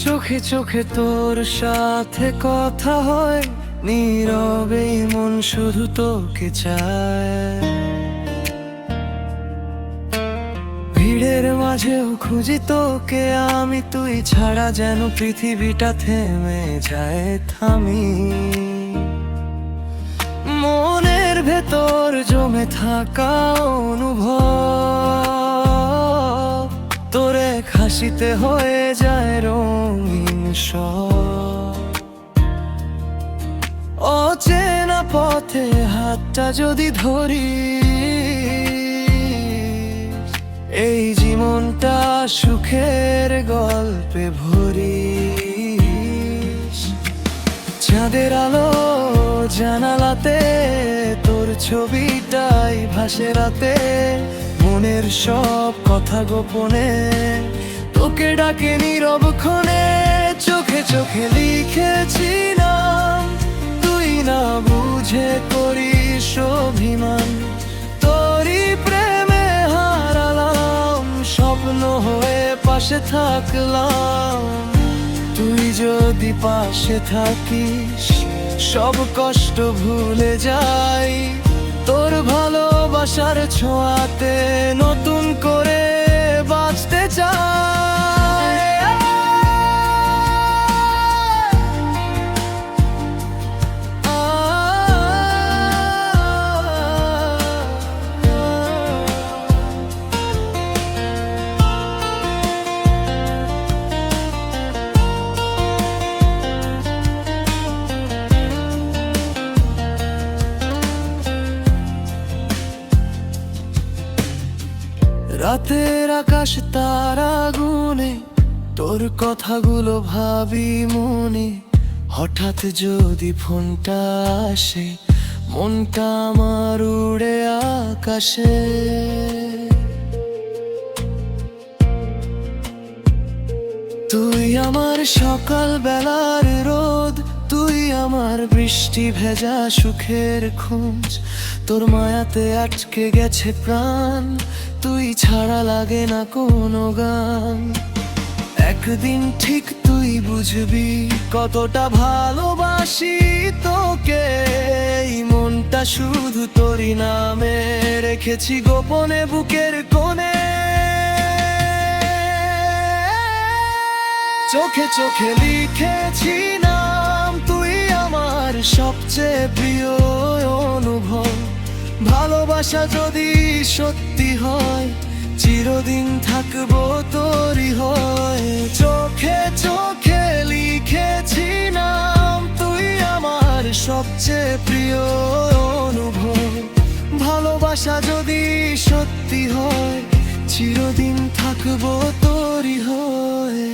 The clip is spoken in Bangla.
চোখে চোখে তোর সাথে কথা হয়, নীরবেই মন শুধু তোকে চায়। ভিড়ের মাঝেও খুঁজি তোকে আমি, তুই ছাড়া যেন পৃথিবীটা থেমে যায় থামি। মনের ভেতর জমে থাকা অনুভব তোর এক হাসিতে হয়ে যায় রঙিন সব। অচেনা পথে হাতটা যদি ধরি, এই জীবনটা সুখের গল্পে ভরি। চাঁদের আলো জানালাতে তোর ছবিটাই ভাসে রাতে, মনের সব কথা গোপনে তোকে ডাকে নীরব ক্ষণে। চোখে চোখে লিখেছি নাম, তুই না বুঝে করিস অভিমান। তোরই প্রেমে হারালাম, স্বপ্ন হয়ে পাশে থাকলাম। তুই যদি পাশে থাকিস সব কষ্ট ভুলে যাই, তোর ভালোবাসার ছোঁয়াতে নতুন করে বাঁচতে চাই। রাতের আকাশ তারা গুনে তোর কথাগুলো ভাবি মনে। হঠাৎ যদি ফোনটা আসে, মনটা আমার উড়ে আকাশে। তুই আমার সকাল বেলার রোদ, তুই আমার বৃষ্টি ভেজা সুখের খোঁজ। তোর মায়াতে আটকে গেছে প্রাণ, তুই ছাড়া লাগে না কোনো গান। একদিন ঠিক তুই বুঝবি কতটা ভালোবাসি তোকে। এই মনটা শুধু তোরই নামে রেখেছি গোপনে বুকের কোণে। চোখে চোখে লিখেছি নাম, তুই আমার সবচেয়ে প্রিয় অনুভব। ভালোবাসা যদি সত্যি হয়, চিরদিন থাকবো তোরই হয়। চোখে চোখে লিখেছি নাম, তুই আমার সবচেয়ে প্রিয় অনুভব। ভালোবাসা যদি সত্যি হয়, চিরদিন থাকবো তোরই হয়।